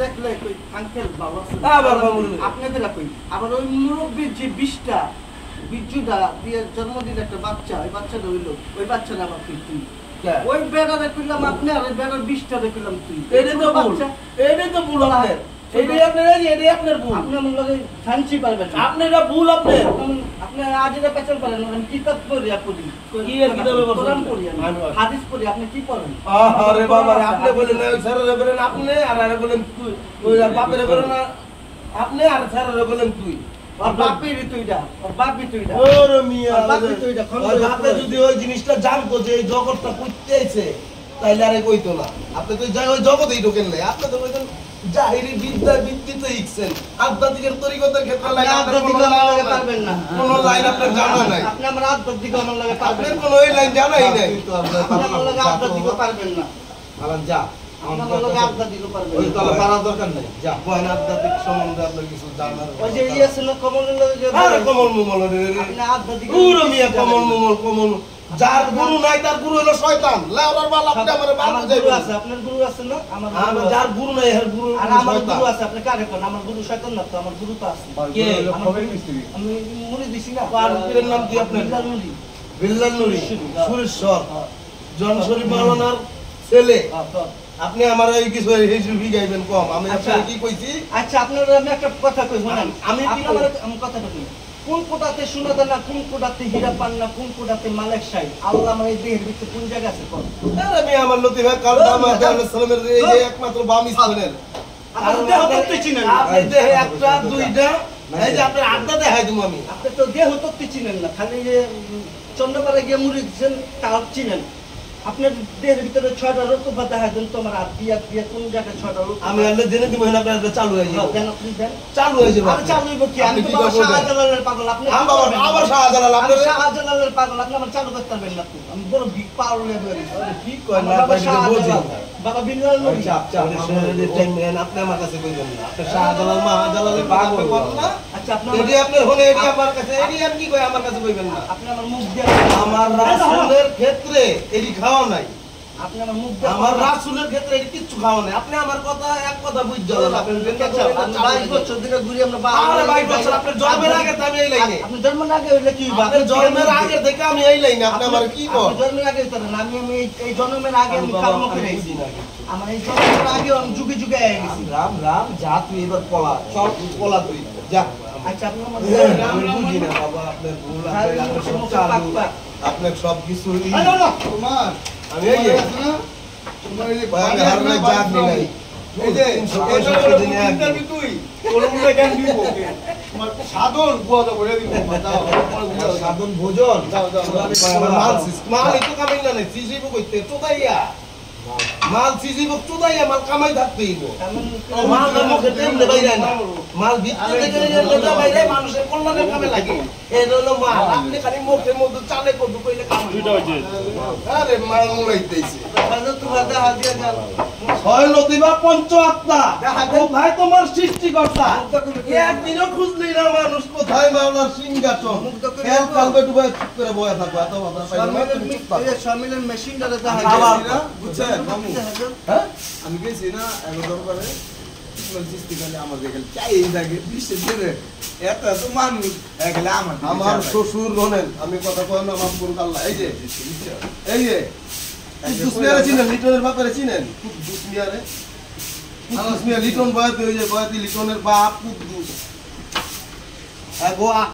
দেখলে কই আঙ্কেল বাবা আবার বাবু আপনাদের কই আবার ওই মুরব্বির যে বিষটা বিজুটা দিয়ে জন্মদিন একটা বাচ্চা ওই বাচ্চাটা হইলো ওই বাচ্চাটা আবার তুই ওই বেড়ারে কইলাম আপনি আর ওই বেড়ার বিষটা দেখলাম তুই এটা তো বাচ্চা এটা তো ভুল আপনার এইটাই আপনার এইটাই আপনার ভুল আপনি আমার লগে ফান্সি পারবেন আপনারা ভুল আপনার আপনি আজ এটা পেছন পারেন আমি কিতাব পড়ি আপনি কি এর কিতাবে কোরআন পড়ি হাদিস পড়ি আপনি কি পড়েন আরে বাবা আপনি বলেন না স্যারেরে বলেন আপনি আর আরে বলেন তুই ওই বাপেরে বলেন না আপনি আর স্যারেরে বলেন তুই আর বাপের তুইটা আর বাপই তুইটা ওরে মিয়া বাপই তুইটা ওই বাপে যদি ওই জিনিসটা জানতো যে এই জগৎটা কইতে আইছে তাইলে আরে কইতো না আপনি তো যাই ওই জগতেই ঢোকেন নাই আপনি তো কইতেন জাহিরি বিদ্যা বিদ্যিত শিখছেন আধ্যাত্মিকের তরিকতের ক্ষেত্রে লাইন আধ্যাত্মিক লাগে পারবেন না কোন লাইন আপনার জানা নাই আপনি আমার আধ্যাত্মিক আমার লাগে পারবেন আপনার কোন ওই লাইন জানাই নাই কিন্তু আপনি আমার লাগে আধ্যাত্মিক পারবেন না আলান যা আমার লাগে আধ্যাত্মিক পারবেন ওই তলা পারার দরকার নাই যা বয়ন আধ্যাত্মিক সম্বন্ধে আপনার কিছু জানার ওই যে ইয়ে ছিল কমলের লাগে আরে কমল মুমল রে আপনি আধ্যাত্মিক পুরো মিয়া কমল মুমল কমল যার গুরু নাই তার গুরু হলো শয়তান লাউরার বাল আপনি আমারে বাল আমার গুরু আছে আপনার গুরু আছে না আমার যার গুরু নাই এর গুরু আর আমার গুরু আছে আপনি কারে কোন আমার গুরু শয়তান না তো আমার গুরু তো আছে কে আমি মুনি দিছি না আর পীরের নাম কি আপনার বিল্লাল মুনি বিল্লাল নুরি সুরেশ্বর জনশরী মাওলানার ছেলে আপনি আমার এই কিছু হিসেবে গাইবেন কম আমি আপনাকে কি কইছি আচ্ছা আপনারা আমি একটা কথা কই শুনেন আমি কি আমি কথাটা কই কোন কোটাতে সোনা দানা কোন কোটাতে হীরা পান না কোন কোটাতে মালেক শাহী আল্লাহ আমার এই দেহের ভিতরে কোন জায়গা আছে কোন আরে আমি আমার লতিফ ভাই কাল দামাত আলাইহিস সালামের এই যে একমাত্র বাম স্থানের আর দেহ তত্ত্ব চিনেন না আপনি দেহে একটা দুইটা এই যে আপনার আড্ডা দেখাই দিমু আমি আপনি তো দেহ তত্ত্ব চিনেন না খালি যে চন্দ্রপাড়া গিয়ে মুড়ি দিচ্ছেন তাও চিনেন আপনার দেহের ভিতরে 6টা রূপা দেখাই দেন তোমার আর বিয়া বিয়া কোন জায়গায় 6টা রূপ আমি আল্লাহ জেনে দিব না আপনার চালু হয়ে যাবে দেন আপনি দেন চালু হয়ে যাবে আর চালু হইব কি আমি তো বাবা শাহজালালের পাগল আপনি আবার শাহজালাল আপনি আপনি শাহজালালের পাগল আপনি আমার চালু করতে পারবেন না আমি বড় বিগ পাওয়ার লেভেল কি কয় না বাবা আপনি বুঝি বাবা বিল্লাল নবী আপনি আমার কাছে কইবেন না আপনি শাহজালাল মাহাজালালের পাগল না আচ্ছা আপনি এডি আপনার হলে এডি আমার কাছে এডি আর কি কয় আমার কাছে কইবেন না আপনি আমার মুখ দিয়ে আমার রাসূলের ক্ষেত্রে এডি খাওয়া নাই আপনি আমার মুখ দিয়ে আমার রাসূলের ক্ষেত্রে এডি কিচ্ছু খাওয়া নাই আপনি আমার কথা এক কথা বুঝছেন আপনি আচ্ছা 22 বছর ধরে ঘুরি আমরা আরে 22 বছর আপনার জন্মের আগে তো আমি এই লাইনে আপনি জন্মের আগে হইলে কি আপনার জন্মের আগে থেকে আমি এই লাইনে আপনি আমার কি কর জন্মের আগে তো না আমি এই জন্মের আগে আমি কর্ম করে আইছি আমার এই জন্মের আগে আমি যুগে যুগে আই গেছি রাম রাম যা তুই এবার পলা সব পলা তুই যা আচ্ছা আপনি আমার আমি বুঝি না বাবা আপনার ভুল আপনার সব চালু আপনার সব কিছু তোমার আমি এই যে তোমার এই যে আমি হারলে জাগ নাই এই যে ইন্টারভিউ তুই কোনটা কেন দিব তোমার সাধন বুয়া দাও বলে দিব দাও সাধন ভোজন দাও দাও আমার মাল মাল একটু কামাই না নাই সিজিবো কইতে তো দাইয়া মাল সিজিবো তো দাইয়া মাল কামাই থাকতে হইব মাল মুখে তেমনে বাইরে না মাল ভিতরে থেকে লেটা বাইরে মানুষের কল্যাণের কামে লাগে এই হলো মাল আপনি খালি মুখের মধ্যে চালে কত কইলে কাম দুইটা হইছে আরে মাল মুলাইতেছে হাজার তো দেখা দিয়া যান ছয় লতিবা পঞ্চ আত্মা ও ভাই তোমার সৃষ্টিকর্তা একদিনও খুঁজলি না মানুষ কোথায় মাওলার সিংহাসন খেয়াল কালবে ডুবে চুপ করে বয়া থাকবে এত কথা পাইলে শামিলের মেশিনটারে দেখা না বুঝছেন হ্যাঁ আমি গেছি না এখন দরবারে সৃষ্টি করে আমার দেখে চাই এই জায়গায় বিশ্বের দিনে এত এত মানুষ এখানে আমার শ্বশুর রনেন আমি কথা কই না আমার কোন আল্লাহ এই যে দুসমিয়ারে চিনেন লিটনের বাপেরে চিনেন দুসমিয়ারে দুসমিয়া লিটন বয়াতি ওই যে বয়াতি লিটনের বাপ কুদ্দুস